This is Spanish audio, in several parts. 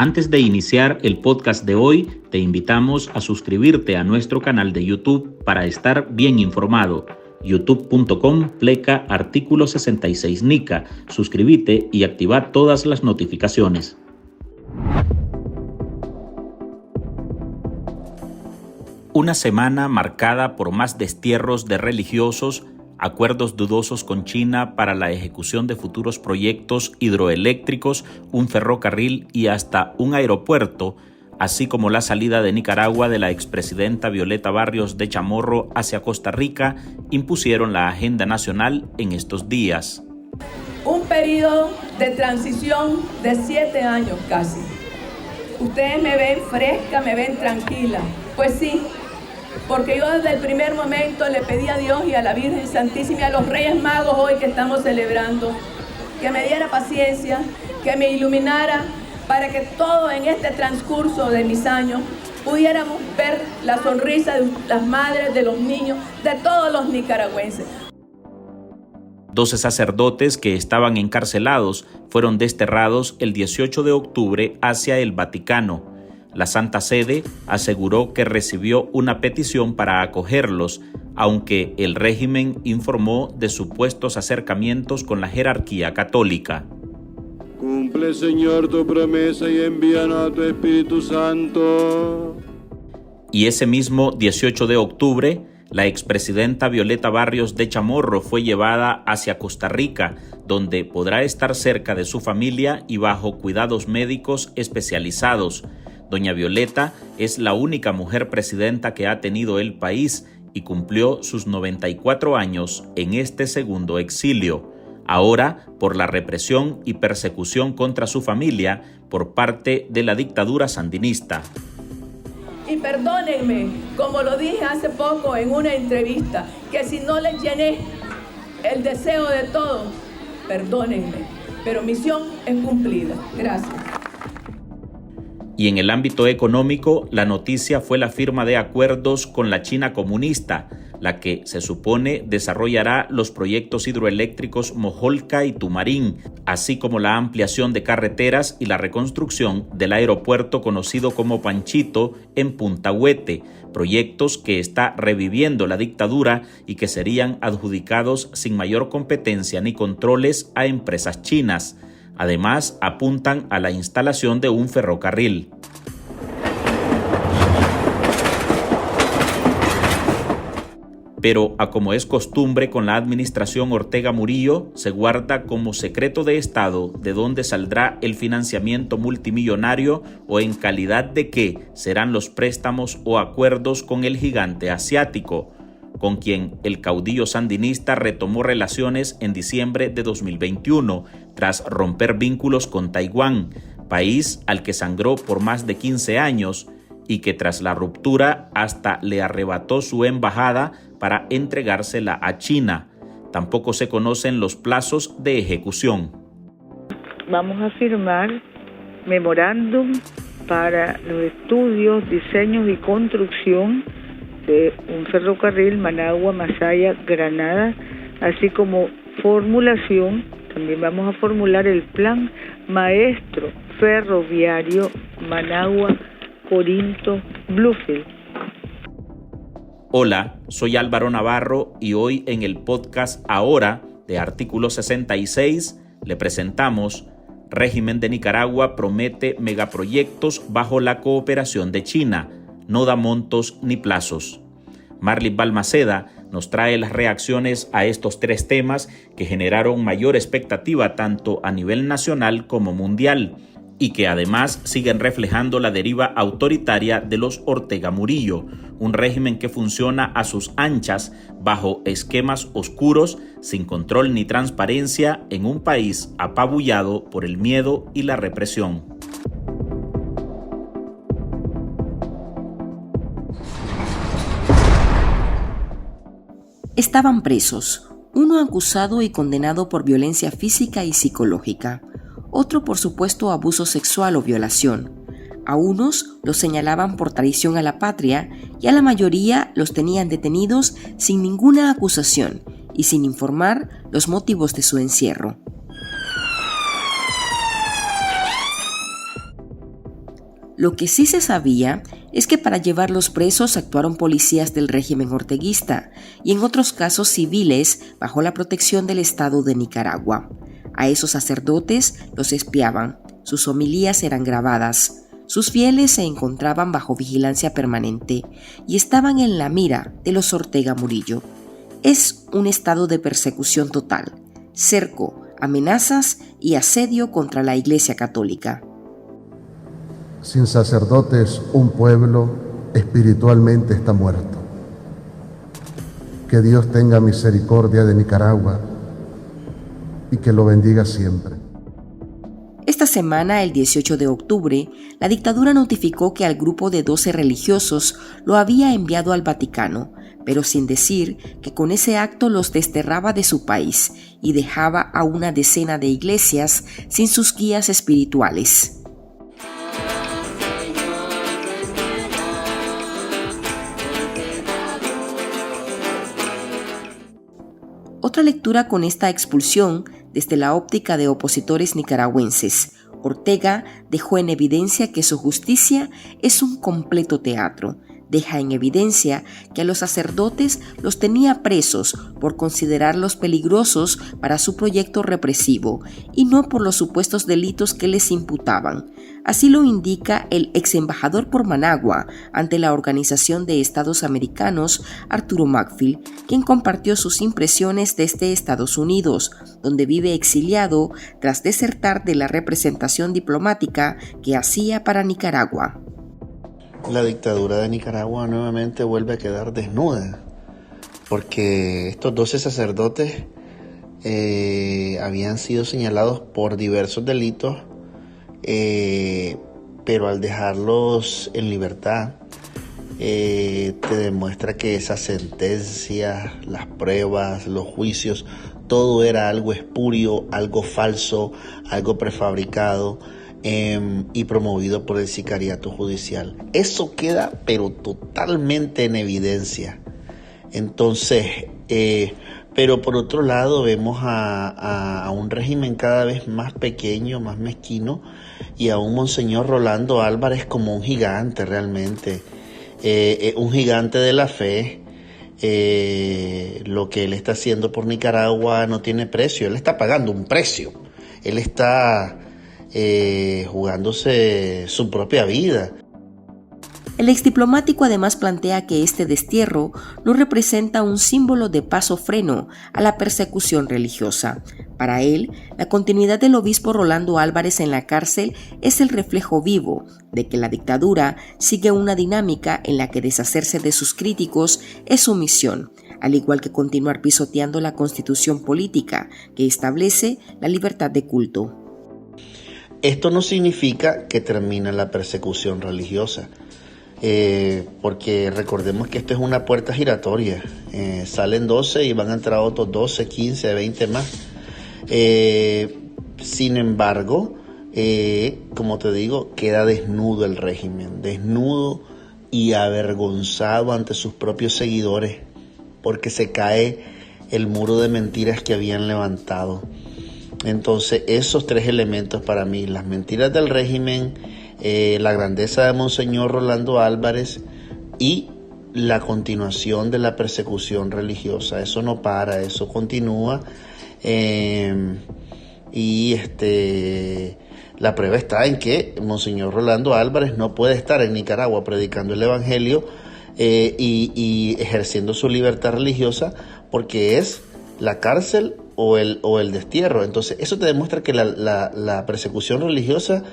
Antes de iniciar el podcast de hoy, te invitamos a suscribirte a nuestro canal de YouTube para estar bien informado. youtube.com/artículo 66 NICA. Suscríbete y activa todas las notificaciones. Una semana marcada por más destierros de religiosos, acuerdos dudosos con China para la ejecución de futuros proyectos hidroeléctricos, un ferrocarril y hasta un aeropuerto, así como la salida de Nicaragua de la expresidenta Violeta Barrios de Chamorro hacia Costa Rica, impusieron la agenda nacional en estos días. Un periodo de transición de 7 años casi. Ustedes me ven fresca, me ven tranquila. Pues sí, porque yo desde el primer momento le pedí a Dios y a la Virgen Santísima y a los Reyes Magos hoy que estamos celebrando, que me diera paciencia, que me iluminara, para que todo en este transcurso de mis años pudiéramos ver la sonrisa de las madres, de los niños, de todos los nicaragüenses. 12 sacerdotes que estaban encarcelados fueron desterrados el 18 de octubre hacia el Vaticano. La Santa Sede aseguró que recibió una petición para acogerlos, aunque el régimen informó de supuestos acercamientos con la jerarquía católica. Cumple, Señor, tu promesa y envíanos a tu Espíritu Santo. Y ese mismo 18 de octubre, la expresidenta Violeta Barrios de Chamorro fue llevada hacia Costa Rica, donde podrá estar cerca de su familia y bajo cuidados médicos especializados. Doña Violeta es la única mujer presidenta que ha tenido el país y cumplió sus 94 años en este segundo exilio. Ahora, por la represión y persecución contra su familia por parte de la dictadura sandinista. Y perdónenme, como lo dije hace poco en una entrevista, que si no les llené el deseo de todos, perdónenme, pero misión es cumplida. Gracias. Y en el ámbito económico, la noticia fue la firma de acuerdos con la China comunista, la que se supone desarrollará los proyectos hidroeléctricos Mojolca y Tumarín, así como la ampliación de carreteras y la reconstrucción del aeropuerto conocido como Panchito en Punta Huete, proyectos que está reviviendo la dictadura y que serían adjudicados sin mayor competencia ni controles a empresas chinas. Además, apuntan a la instalación de un ferrocarril. Pero, a como es costumbre con la administración Ortega Murillo, se guarda como secreto de Estado de dónde saldrá el financiamiento multimillonario o en calidad de qué serán los préstamos o acuerdos con el gigante asiático, con quien el caudillo sandinista retomó relaciones en diciembre de 2021, tras romper vínculos con Taiwán, país al que sangró por más de 15 años y que tras la ruptura hasta le arrebató su embajada para entregársela a China. Tampoco se conocen los plazos de ejecución. Vamos a firmar memorándum para los estudios, diseños y construcción de un ferrocarril Managua-Masaya-Granada, así como formulación, también vamos a formular el plan maestro ferroviario Managua-Corinto-Bluefield. Hola, soy Álvaro Navarro y hoy en el podcast Ahora de Artículo 66 le presentamos: Régimen de Nicaragua promete megaproyectos bajo la cooperación de China. No da montos ni plazos. Marlis Balmaceda nos trae las reacciones a estos 3 temas que generaron mayor expectativa tanto a nivel nacional como mundial y que además siguen reflejando la deriva autoritaria de los Ortega Murillo, un régimen que funciona a sus anchas bajo esquemas oscuros, sin control ni transparencia, en un país apabullado por el miedo y la represión. Estaban presos, uno acusado y condenado por violencia física y psicológica, otro por supuesto abuso sexual o violación. A unos los señalaban por traición a la patria y a la mayoría los tenían detenidos sin ninguna acusación y sin informar los motivos de su encierro. Lo que sí se sabía es que para llevarlos presos actuaron policías del régimen orteguista y en otros casos civiles bajo la protección del Estado de Nicaragua. A esos sacerdotes los espiaban, sus homilías eran grabadas, sus fieles se encontraban bajo vigilancia permanente y estaban en la mira de los Ortega Murillo. Es un estado de persecución total, cerco, amenazas y asedio contra la Iglesia Católica. Sin sacerdotes, un pueblo espiritualmente está muerto. Que Dios tenga misericordia de Nicaragua y que lo bendiga siempre. Esta semana, el 18 de octubre, la dictadura notificó que al grupo de 12 religiosos lo había enviado al Vaticano, pero sin decir que con ese acto los desterraba de su país y dejaba a una decena de iglesias sin sus guías espirituales. Otra lectura con esta expulsión desde la óptica de opositores nicaragüenses. Ortega dejó en evidencia que su justicia es un completo teatro. Deja en evidencia que a los sacerdotes los tenía presos por considerarlos peligrosos para su proyecto represivo y no por los supuestos delitos que les imputaban. Así lo indica el ex embajador por Managua ante la Organización de Estados Americanos, Arturo Macfield, quien compartió sus impresiones desde Estados Unidos, donde vive exiliado tras desertar de la representación diplomática que hacía para Nicaragua. La dictadura de Nicaragua nuevamente vuelve a quedar desnuda, porque estos 12 sacerdotes habían sido señalados por diversos delitos, pero al dejarlos en libertad, te demuestra que esas sentencias, las pruebas, los juicios, todo era algo espurio, algo falso, algo prefabricado, y promovido por el sicariato judicial. Eso queda pero totalmente en evidencia. Entonces, pero por otro lado vemos a un régimen cada vez más pequeño, más mezquino, y a un Monseñor Rolando Álvarez como un gigante realmente, un gigante de la fe. Lo que él está haciendo por Nicaragua no tiene precio, él está pagando un precio, él está jugándose su propia vida. El exdiplomático además plantea que este destierro no representa un símbolo de paso freno a la persecución religiosa. Para él, la continuidad del obispo Rolando Álvarez en la cárcel es el reflejo vivo de que la dictadura sigue una dinámica en la que deshacerse de sus críticos es su misión, al igual que continuar pisoteando la constitución política que establece la libertad de culto. Esto no significa que termina la persecución religiosa, porque recordemos que esto es una puerta giratoria. Salen 12 y van a entrar otros 12, 15, 20 más. Sin embargo, como te digo, queda desnudo el régimen, desnudo y avergonzado ante sus propios seguidores, porque se cae el muro de mentiras que habían levantado. Entonces, esos tres elementos para mí, las mentiras del régimen, la grandeza de Monseñor Rolando Álvarez y la continuación de la persecución religiosa. Eso no para, eso continúa. Y la prueba está en que Monseñor Rolando Álvarez no puede estar en Nicaragua predicando el Evangelio y ejerciendo su libertad religiosa, porque es la cárcel o el destierro. Entonces eso te demuestra que la persecución religiosa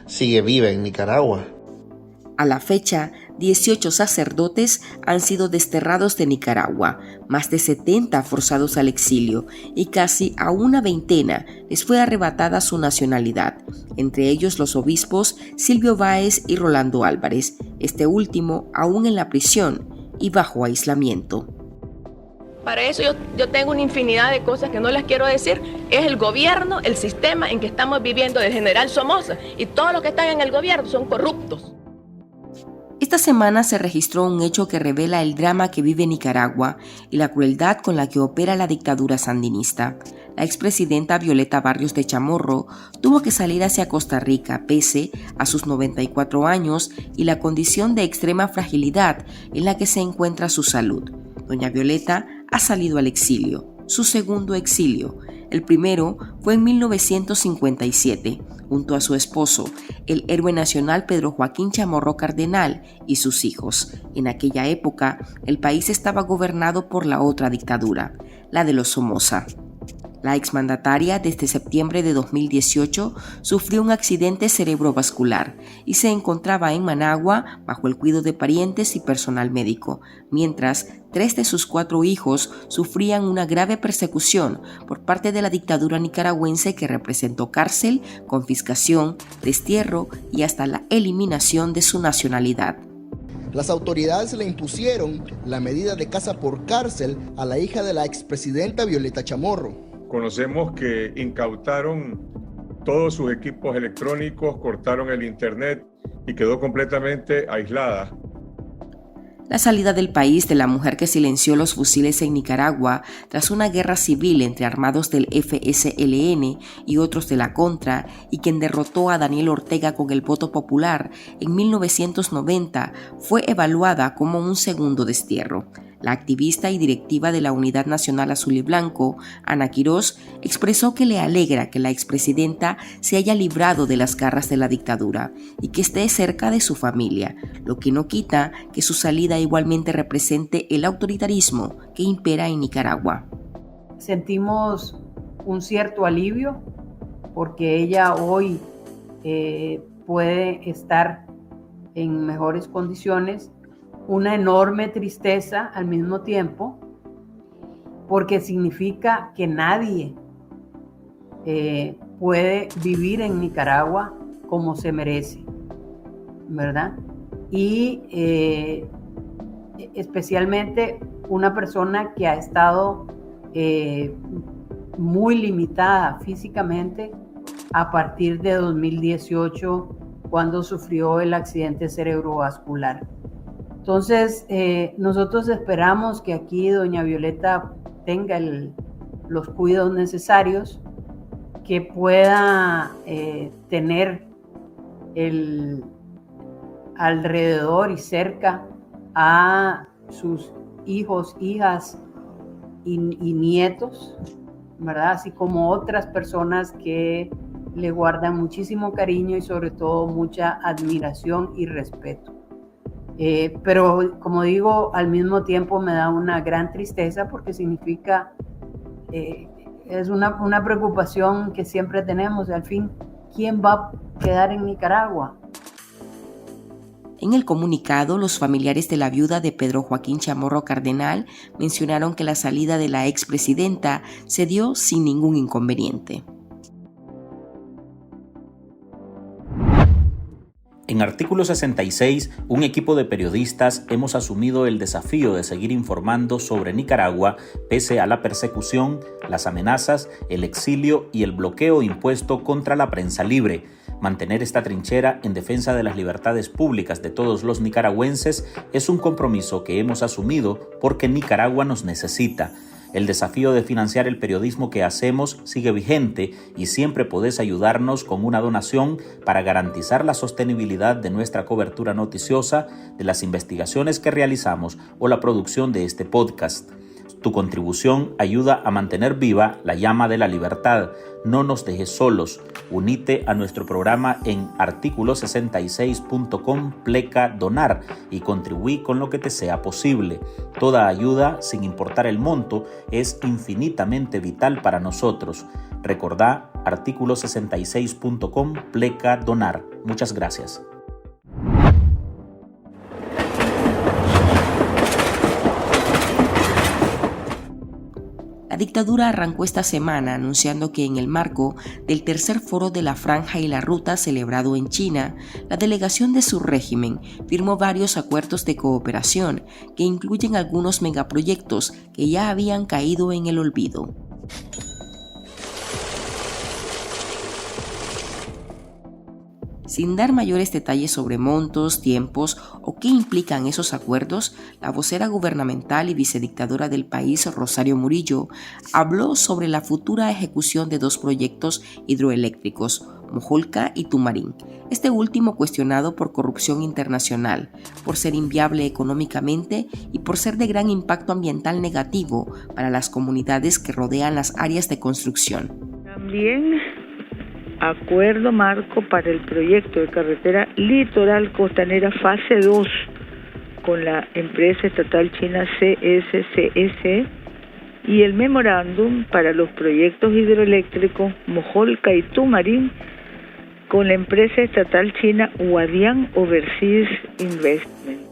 sigue viva en Nicaragua. A la fecha, 18 sacerdotes han sido desterrados de Nicaragua, más de 70 forzados al exilio y casi a una veintena les fue arrebatada su nacionalidad, entre ellos los obispos Silvio Báez y Rolando Álvarez, este último aún en la prisión y bajo aislamiento. Para eso yo tengo una infinidad de cosas que no las quiero decir. Es el gobierno, el sistema en que estamos viviendo del general Somoza, y todos los que están en el gobierno son corruptos. Esta semana se registró un hecho que revela el drama que vive Nicaragua y la crueldad con la que opera la dictadura sandinista. la expresidenta Violeta Barrios de Chamorro tuvo que salir hacia Costa Rica pese a sus 94 años y la condición de extrema fragilidad en la que se encuentra su salud. Doña Violeta ha salido al exilio, su segundo exilio. El primero fue en 1957, junto a su esposo, el héroe nacional Pedro Joaquín Chamorro Cardenal y sus hijos. En aquella época, el país estaba gobernado por la otra dictadura, la de los Somoza. La exmandataria desde septiembre de 2018 sufrió un accidente cerebrovascular y se encontraba en Managua bajo el cuidado de parientes y personal médico, mientras 3 de sus 4 hijos sufrían una grave persecución por parte de la dictadura nicaragüense que representó cárcel, confiscación, destierro y hasta la eliminación de su nacionalidad. Las autoridades le impusieron la medida de casa por cárcel a la hija de la expresidenta Violeta Chamorro. Conocemos que incautaron todos sus equipos electrónicos, cortaron el internet y quedó completamente aislada. La salida del país de la mujer que silenció los fusiles en Nicaragua tras una guerra civil entre armados del FSLN y otros de la Contra y quien derrotó a Daniel Ortega con el voto popular en 1990 fue evaluada como un segundo destierro. La activista y directiva de la Unidad Nacional Azul y Blanco, Ana Quirós, expresó que le alegra que la expresidenta se haya librado de las garras de la dictadura y que esté cerca de su familia, lo que no quita que su salida igualmente represente el autoritarismo que impera en Nicaragua. Sentimos un cierto alivio porque ella hoy puede estar en mejores condiciones. Una enorme tristeza al mismo tiempo, porque significa que nadie puede vivir en Nicaragua como se merece, ¿verdad? Y especialmente una persona que ha estado muy limitada físicamente a partir de 2018, cuando sufrió el accidente cerebrovascular. Entonces, nosotros esperamos que aquí doña Violeta tenga los cuidados necesarios, que pueda tener alrededor y cerca a sus hijos, hijas y nietos, ¿verdad? Así como otras personas que le guardan muchísimo cariño y sobre todo mucha admiración y respeto. Pero como digo, al mismo tiempo me da una gran tristeza porque significa, es una preocupación que siempre tenemos, al fin, ¿quién va a quedar en Nicaragua? En el comunicado, los familiares de la viuda de Pedro Joaquín Chamorro Cardenal mencionaron que la salida de la expresidenta se dio sin ningún inconveniente. En Artículo 66, un equipo de periodistas hemos asumido el desafío de seguir informando sobre Nicaragua pese a la persecución, las amenazas, el exilio y el bloqueo impuesto contra la prensa libre. Mantener esta trinchera en defensa de las libertades públicas de todos los nicaragüenses es un compromiso que hemos asumido porque Nicaragua nos necesita. El desafío de financiar el periodismo que hacemos sigue vigente y siempre podés ayudarnos con una donación para garantizar la sostenibilidad de nuestra cobertura noticiosa, de las investigaciones que realizamos o la producción de este podcast. Tu contribución ayuda a mantener viva la llama de la libertad. No nos dejes solos. Unite a nuestro programa en articulo66.com/donar y contribuí con lo que te sea posible. Toda ayuda, sin importar el monto, es infinitamente vital para nosotros. Recordá articulo66.com/donar. Muchas gracias. La dictadura arrancó esta semana anunciando que en el marco del tercer foro de la Franja y la Ruta celebrado en China, la delegación de su régimen firmó varios acuerdos de cooperación que incluyen algunos megaproyectos que ya habían caído en el olvido. Sin dar mayores detalles sobre montos, tiempos o qué implican esos acuerdos, la vocera gubernamental y vicedictadora del país, Rosario Murillo, habló sobre la futura ejecución de 2 proyectos hidroeléctricos, Mojolca y Tumarín, este último cuestionado por corrupción internacional, por ser inviable económicamente y por ser de gran impacto ambiental negativo para las comunidades que rodean las áreas de construcción. También acuerdo marco para el proyecto de carretera litoral costanera fase 2 con la empresa estatal china CSCS y el memorándum para los proyectos hidroeléctricos Mojolca y Tumarín con la empresa estatal china Huadian Overseas Investment.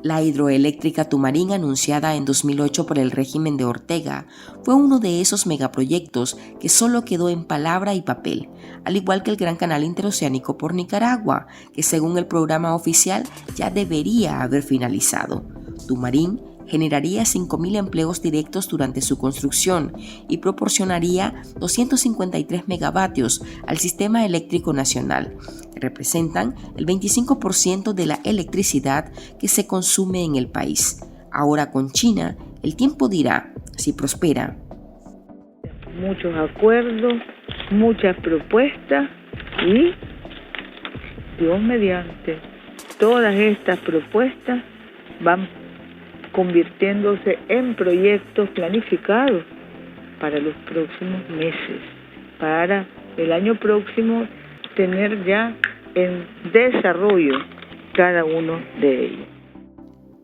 La hidroeléctrica Tumarín, anunciada en 2008 por el régimen de Ortega, fue uno de esos megaproyectos que solo quedó en palabra y papel, al igual que el Gran Canal Interoceánico por Nicaragua, que según el programa oficial ya debería haber finalizado. Tumarín generaría 5.000 empleos directos durante su construcción y proporcionaría 253 megavatios al sistema eléctrico nacional, que representan el 25% de la electricidad que se consume en el país. Ahora con China, el tiempo dirá si prospera. Muchos acuerdos, muchas propuestas y, Dios mediante, todas estas propuestas van convirtiéndose en proyectos planificados para los próximos meses, para el año próximo tener ya en desarrollo cada uno de ellos.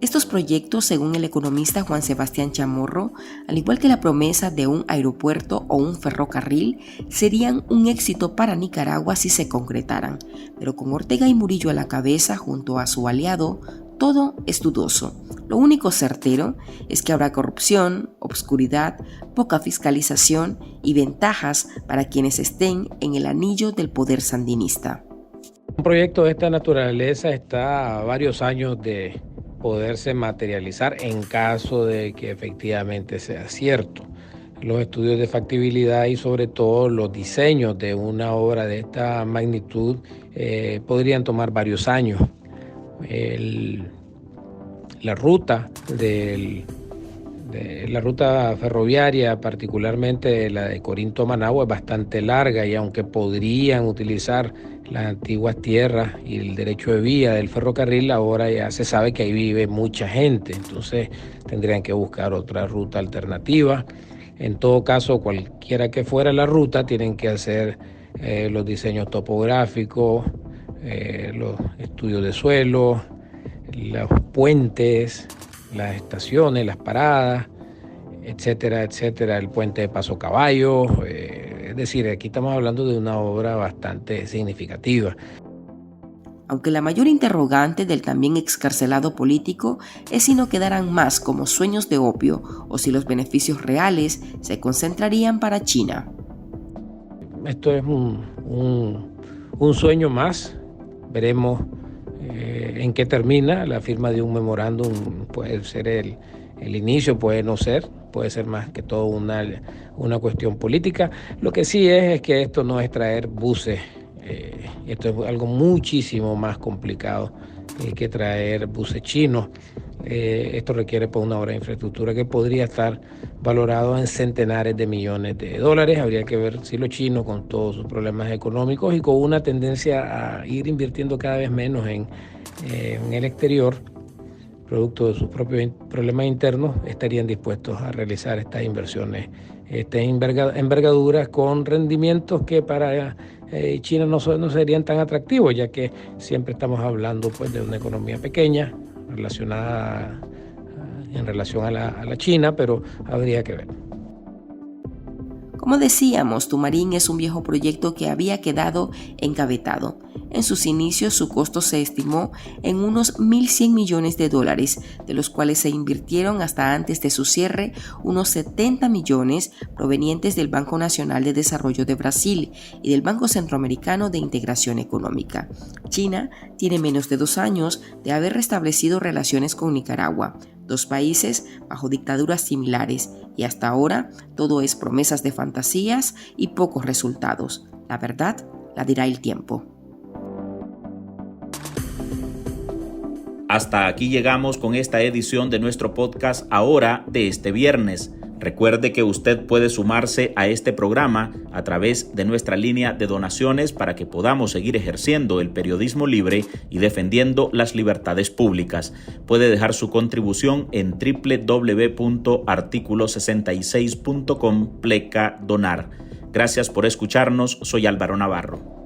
Estos proyectos, según el economista Juan Sebastián Chamorro, al igual que la promesa de un aeropuerto o un ferrocarril, serían un éxito para Nicaragua si se concretaran, pero con Ortega y Murillo a la cabeza junto a su aliado, todo es dudoso. Lo único certero es que habrá corrupción, obscuridad, poca fiscalización y ventajas para quienes estén en el anillo del poder sandinista. Un proyecto de esta naturaleza está a varios años de poderse materializar en caso de que efectivamente sea cierto. Los estudios de factibilidad y sobre todo los diseños de una obra de esta magnitud podrían tomar varios años. La ruta la ruta ferroviaria, particularmente la de Corinto a Managua, es bastante larga y aunque podrían utilizar las antiguas tierras y el derecho de vía del ferrocarril, ahora ya se sabe que ahí vive mucha gente, entonces tendrían que buscar otra ruta alternativa. En todo caso, cualquiera que fuera la ruta, tienen que hacer los diseños topográficos, los estudios de suelo, los puentes, las estaciones, las paradas, etcétera, etcétera, el puente de Paso Caballo. Es decir, aquí estamos hablando de una obra bastante significativa. Aunque la mayor interrogante del también excarcelado político es si no quedarán más como sueños de opio o si los beneficios reales se concentrarían para China. Esto es un sueño más. Veremos en qué termina. La firma de un memorándum puede ser el inicio, puede no ser, puede ser más que todo una cuestión política. Lo que sí es que esto no es traer buses, esto es algo muchísimo más complicado que traer buses chinos. Esto requiere pues, una obra de infraestructura que podría estar valorado en centenares de millones de dólares. Habría que ver si los chinos, con todos sus problemas económicos y con una tendencia a ir invirtiendo cada vez menos en el exterior, producto de sus propios problemas internos, estarían dispuestos a realizar estas inversiones, estas envergaduras con rendimientos que para China no serían tan atractivos, ya que siempre estamos hablando pues, de una economía pequeña, relacionada en relación a la China, pero habría que ver. Como decíamos, Tumarín es un viejo proyecto que había quedado engavetado. En sus inicios su costo se estimó en unos 1.100 millones de dólares, de los cuales se invirtieron hasta antes de su cierre unos 70 millones provenientes del Banco Nacional de Desarrollo de Brasil y del Banco Centroamericano de Integración Económica. China tiene menos de 2 años de haber restablecido relaciones con Nicaragua, 2 países bajo dictaduras similares, y hasta ahora todo es promesas de fantasías y pocos resultados. La verdad la dirá el tiempo. Hasta aquí llegamos con esta edición de nuestro podcast Ahora de este viernes. Recuerde que usted puede sumarse a este programa a través de nuestra línea de donaciones para que podamos seguir ejerciendo el periodismo libre y defendiendo las libertades públicas. Puede dejar su contribución en www.articulo66.com/donar. Gracias por escucharnos. Soy Álvaro Navarro.